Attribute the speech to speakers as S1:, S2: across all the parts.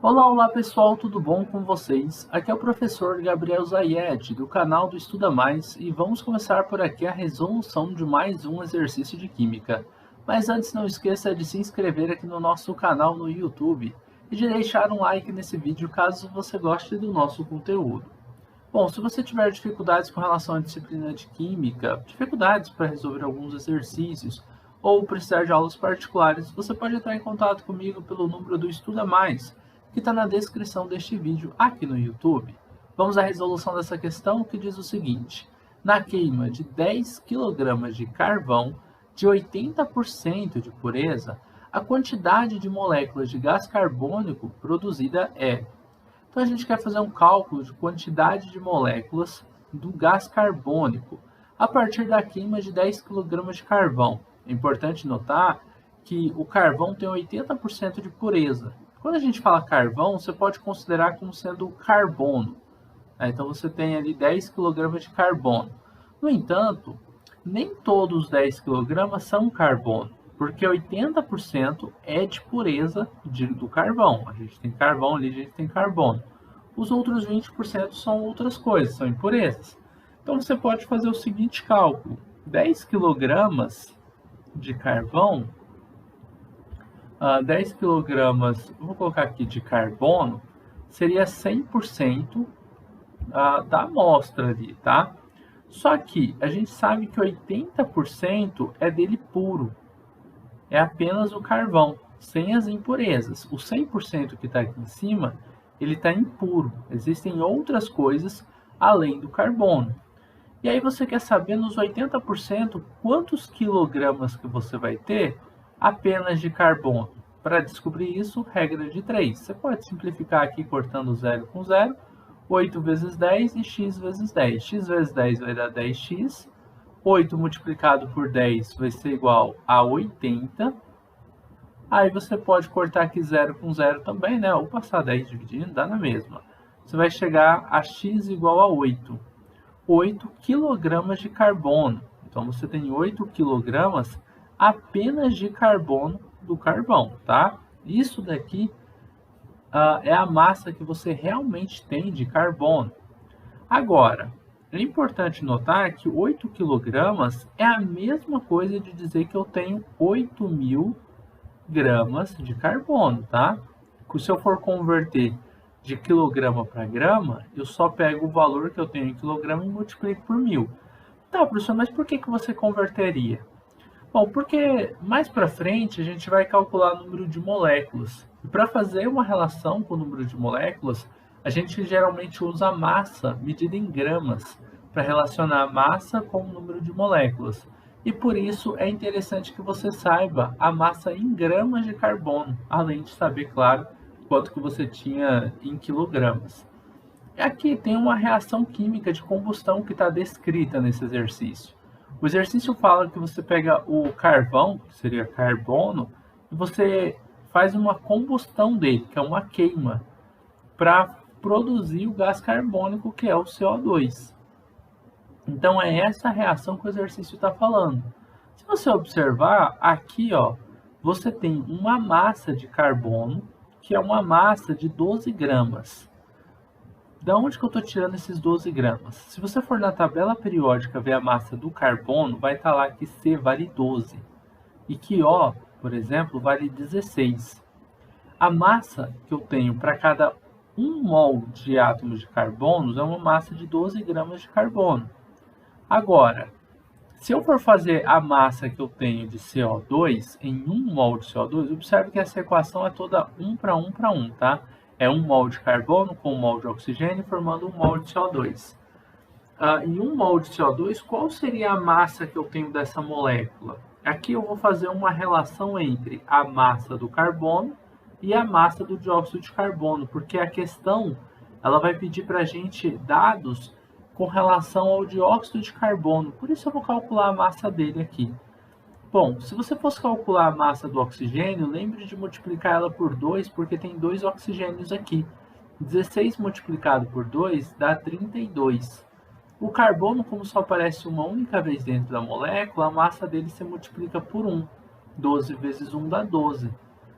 S1: Olá, olá pessoal, tudo bom com vocês? Aqui é o professor Gabriel Zayed, do canal do Estuda Mais, e vamos começar por aqui a resolução de mais um exercício de química. Mas antes, não esqueça de se inscrever aqui no nosso canal no YouTube e de deixar um like nesse vídeo caso você goste do nosso conteúdo. Bom, se você tiver dificuldades com relação à disciplina de química, dificuldades para resolver alguns exercícios, ou precisar de aulas particulares, você pode entrar em contato comigo pelo número do Estuda Mais, que está na descrição deste vídeo aqui no YouTube. Vamos à resolução dessa questão, que diz o seguinte: na queima de 10 kg de carvão de 80% de pureza, a quantidade de moléculas de gás carbônico produzida é. Então a gente quer fazer um cálculo de quantidade de moléculas do gás carbônico a partir da queima de 10 kg de carvão. É importante notar que o carvão tem 80% de pureza. Quando a gente fala carvão, você pode considerar como sendo carbono. Então você tem ali 10 kg de carbono. No entanto, nem todos os 10 kg são carbono, porque 80% é de pureza do carvão. A gente tem carvão ali, a gente tem carbono. Os outros 20% são outras coisas, são impurezas. Então você pode fazer o seguinte cálculo: 10 kg de carvão, 10 kg, vou colocar aqui de carbono, seria 100% da amostra ali, tá? Só que a gente sabe que 80% é dele puro, é apenas o carvão, sem as impurezas. O 100% que está aqui em cima, ele está impuro. Existem outras coisas além do carbono. E aí você quer saber nos 80% quantos quilogramas que você vai ter apenas de carbono. Para descobrir isso, regra de 3. Você pode simplificar aqui cortando 0 com 0. 8 vezes 10 e x vezes 10. X vezes 10 vai dar 10x. 8 multiplicado por 10 vai ser igual a 80. Aí você pode cortar aqui 0 com 0 também, né? Ou passar 10 dividindo, dá na mesma. Você vai chegar a x igual a 8. 8 kg de carbono. Então você tem 8 kg apenas de carbono do carvão, tá? Isso daqui é a massa que você realmente tem de carbono. Agora, é importante notar que 8 kg é a mesma coisa de dizer que eu tenho 8.000 gramas de carbono, tá? Se eu for converter de quilograma para grama, eu só pego o valor que eu tenho em quilograma e multiplico por 1.000. Tá, professor, mas por que você converteria? Bom, porque mais para frente a gente vai calcular o número de moléculas. E para fazer uma relação com o número de moléculas, a gente geralmente usa a massa medida em gramas para relacionar a massa com o número de moléculas. E por isso é interessante que você saiba a massa em gramas de carbono, além de saber, claro, quanto que você tinha em quilogramas. Aqui tem uma reação química de combustão que está descrita nesse exercício. O exercício fala que você pega o carvão, que seria carbono, e você faz uma combustão dele, que é uma queima, para produzir o gás carbônico, que é o CO2. Então é essa reação que o exercício está falando. Se você observar, aqui ó, você tem uma massa de carbono, que é uma massa de 12 gramas. Da onde que eu estou tirando esses 12 gramas? Se você for na tabela periódica ver a massa do carbono, vai estar lá que C vale 12 e que O, por exemplo, vale 16. A massa que eu tenho para cada 1 mol de átomos de carbono é uma massa de 12 gramas de carbono. Agora, se eu for fazer a massa que eu tenho de CO2 em 1 mol de CO2, observe que essa equação é toda 1 para 1 para 1, tá? É 1 mol de carbono com 1 mol de oxigênio, formando 1 mol de CO2. Em 1 mol de CO2, qual seria a massa que eu tenho dessa molécula? Aqui eu vou fazer uma relação entre a massa do carbono e a massa do dióxido de carbono, porque a questão ela vai pedir para a gente dados com relação ao dióxido de carbono. Por isso eu vou calcular a massa dele aqui. Bom, se você fosse calcular a massa do oxigênio, lembre de multiplicar ela por 2, porque tem 2 oxigênios aqui. 16 multiplicado por 2 dá 32. O carbono, como só aparece uma única vez dentro da molécula, a massa dele se multiplica por 1. 12 vezes 1 dá 12.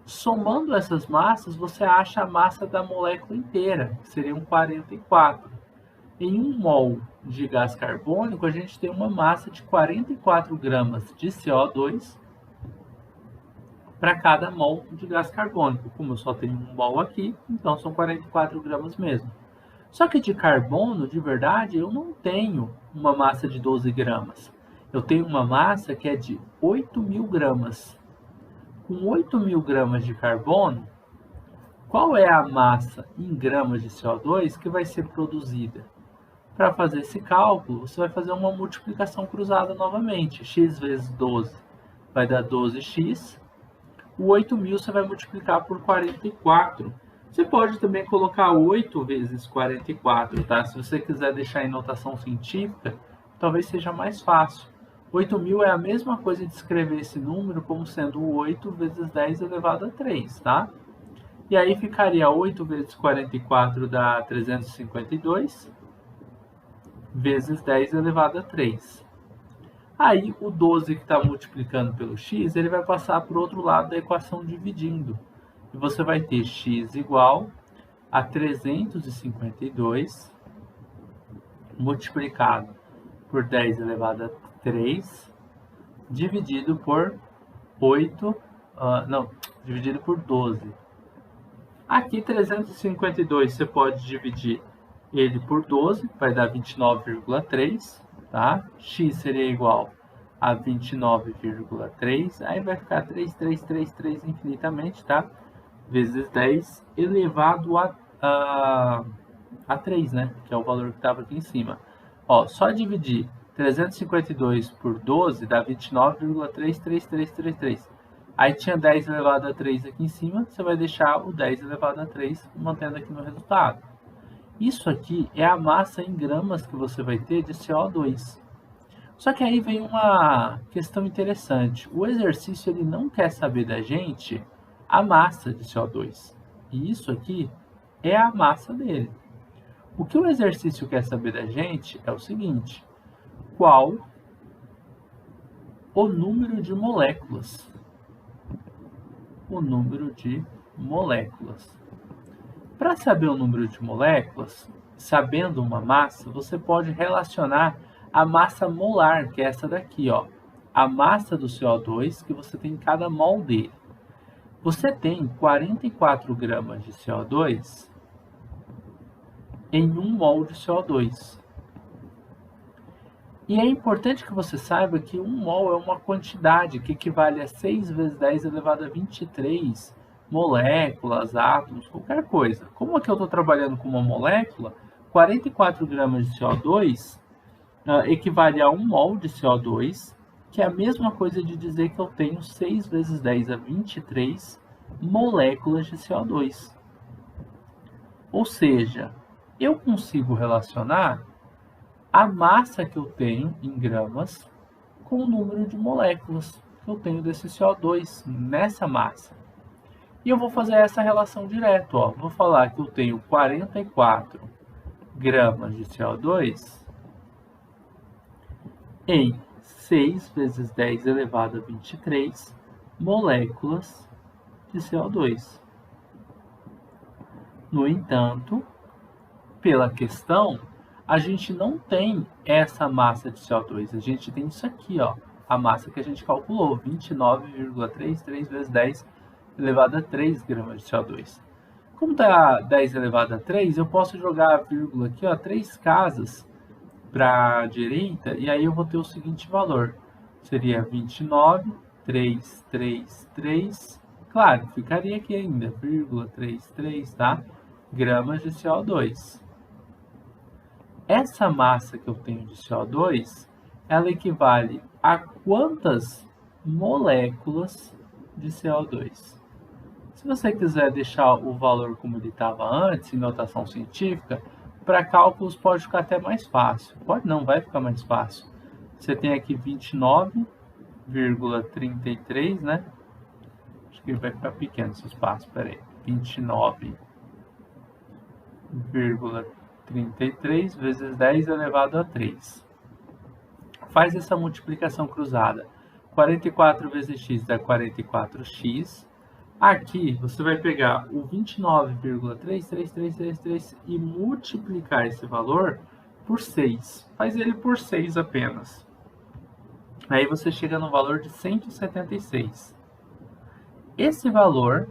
S1: Somando essas massas, você acha a massa da molécula inteira, que seriam 44. Em 1 mol de gás carbônico, a gente tem uma massa de 44 gramas de CO2 para cada mol de gás carbônico. Como eu só tenho 1 mol aqui, então são 44 gramas mesmo. Só que de carbono, de verdade, eu não tenho uma massa de 12 gramas. Eu tenho uma massa que é de 8.000 gramas. Com 8.000 gramas de carbono, qual é a massa em gramas de CO2 que vai ser produzida? Para fazer esse cálculo, você vai fazer uma multiplicação cruzada novamente. X vezes 12 vai dar 12x. O 8.000 você vai multiplicar por 44. Você pode também colocar 8 vezes 44, tá? Se você quiser deixar em notação científica, talvez seja mais fácil. 8.000 é a mesma coisa de escrever esse número como sendo 8 vezes 10 elevado a 3, tá? E aí ficaria 8 vezes 44 dá 352, vezes 10 elevado a 3. Aí o 12 que está multiplicando pelo x, ele vai passar para o outro lado da equação dividindo. E você vai ter x igual a 352 multiplicado por 10 elevado a 3, dividido por 8, dividido por 12. Aqui 352 você pode dividir ele por 12, vai dar 29,3, tá? X seria igual a 29,3, aí vai ficar 3,333 infinitamente, tá? Vezes 10 elevado a 3, né? Que é o valor que estava aqui em cima. Ó, só dividir 352 por 12 dá 29,33333. Aí tinha 10 elevado a 3 aqui em cima, você vai deixar o 10 elevado a 3 mantendo aqui no resultado. Isso aqui é a massa em gramas que você vai ter de CO2. Só que aí vem uma questão interessante. O exercício ele não quer saber da gente a massa de CO2. E isso aqui é a massa dele. O que o exercício quer saber da gente é o seguinte: qual o número de moléculas? O número de moléculas. Para saber o número de moléculas, sabendo uma massa, você pode relacionar a massa molar, que é essa daqui, ó, a massa do CO2 que você tem em cada mol dele. Você tem 44 gramas de CO2 em 1 mol de CO2. E é importante que você saiba que 1 mol é uma quantidade que equivale a 6 vezes 10 elevado a 23 moléculas, átomos, qualquer coisa. Como aqui eu estou trabalhando com uma molécula, 44 gramas de CO2 equivale a 1 mol de CO2, que é a mesma coisa de dizer que eu tenho 6 vezes 10 a 23 moléculas de CO2. Ou seja, eu consigo relacionar a massa que eu tenho em gramas com o número de moléculas que eu tenho desse CO2 nessa massa. E eu vou fazer essa relação direto. Ó. Vou falar que eu tenho 44 gramas de CO2 em 6 vezes 10 elevado a 23 moléculas de CO2. No entanto, pela questão, a gente não tem essa massa de CO2, a gente tem isso aqui, ó, a massa que a gente calculou, 29,33 vezes 10 elevado a 3 gramas de CO2. Como está 10 elevado a 3, eu posso jogar a vírgula aqui, ó, 3 casas para a direita, e aí eu vou ter o seguinte valor, seria 29,333, claro, ficaria aqui ainda, vírgula 33, tá? Gramas de CO2. Essa massa que eu tenho de CO2, ela equivale a quantas moléculas de CO2? Se você quiser deixar o valor como ele estava antes, em notação científica, para cálculos pode ficar até mais fácil. Pode não, vai ficar mais fácil. Você tem aqui 29,33, né? Acho que vai ficar pequeno esse espaço, peraí. 29,33 vezes 10 elevado a 3. Faz essa multiplicação cruzada. 44 vezes x dá 44x. Aqui, você vai pegar o 29,33333 e multiplicar esse valor por 6. Faz ele por 6 apenas. Aí você chega no valor de 176. Esse valor,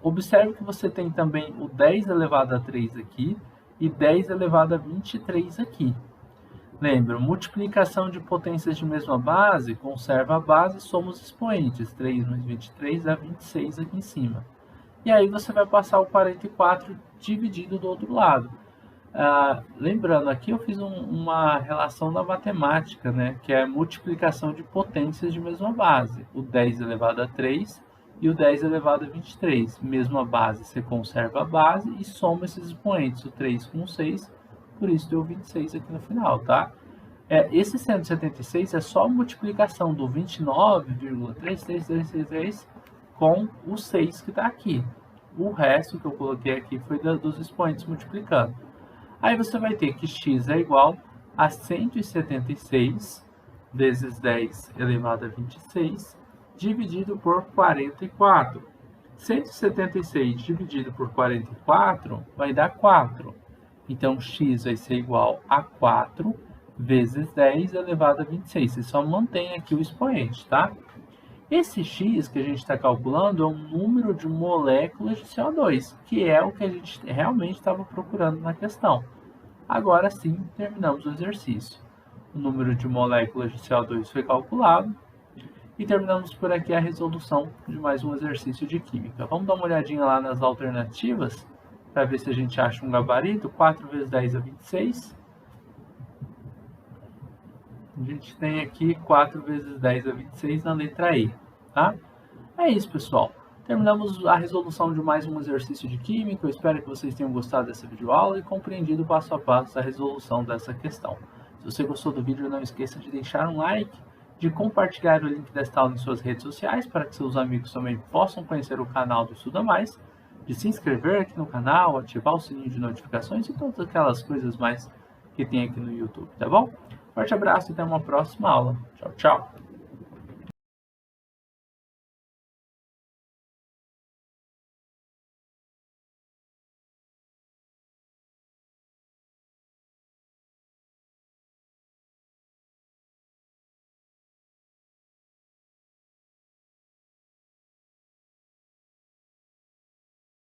S1: observe que você tem também o 10 elevado a 3 aqui e 10 elevado a 23 aqui. Lembra, multiplicação de potências de mesma base, conserva a base, soma os expoentes. 3 mais 23 dá 26 aqui em cima. E aí você vai passar o 44 dividido do outro lado. Lembrando, aqui eu fiz uma relação da matemática, né, que é a multiplicação de potências de mesma base. O 10 elevado a 3 e o 10 elevado a 23. Mesma base, você conserva a base e soma esses expoentes, o 3 com o 6, por isso deu 26 aqui no final, tá? Esse 176 é só a multiplicação do 29,33333 com o 6 que está aqui. O resto que eu coloquei aqui foi dos expoentes multiplicando. Aí você vai ter que x é igual a 176 vezes 10 elevado a 26 dividido por 44. 176 dividido por 44 vai dar 4. Então, x vai ser igual a 4 vezes 10 elevado a 26. Você só mantém aqui o expoente, tá? Esse x que a gente está calculando é o número de moléculas de CO2, que é o que a gente realmente estava procurando na questão. Agora sim, terminamos o exercício. O número de moléculas de CO2 foi calculado e terminamos por aqui a resolução de mais um exercício de química. Vamos dar uma olhadinha lá nas alternativas para ver se a gente acha um gabarito. 4 vezes 10 é 26. A gente tem aqui 4 vezes 10 é 26 na letra E, tá? É isso, pessoal. Terminamos a resolução de mais um exercício de química. Eu espero que vocês tenham gostado dessa videoaula e compreendido passo a passo a resolução dessa questão. Se você gostou do vídeo, não esqueça de deixar um like, de compartilhar o link desta aula em suas redes sociais para que seus amigos também possam conhecer o canal do Estuda Mais, de se inscrever aqui no canal, ativar o sininho de notificações e todas aquelas coisas mais que tem aqui no YouTube, tá bom? Forte abraço e até uma próxima aula. Tchau, tchau!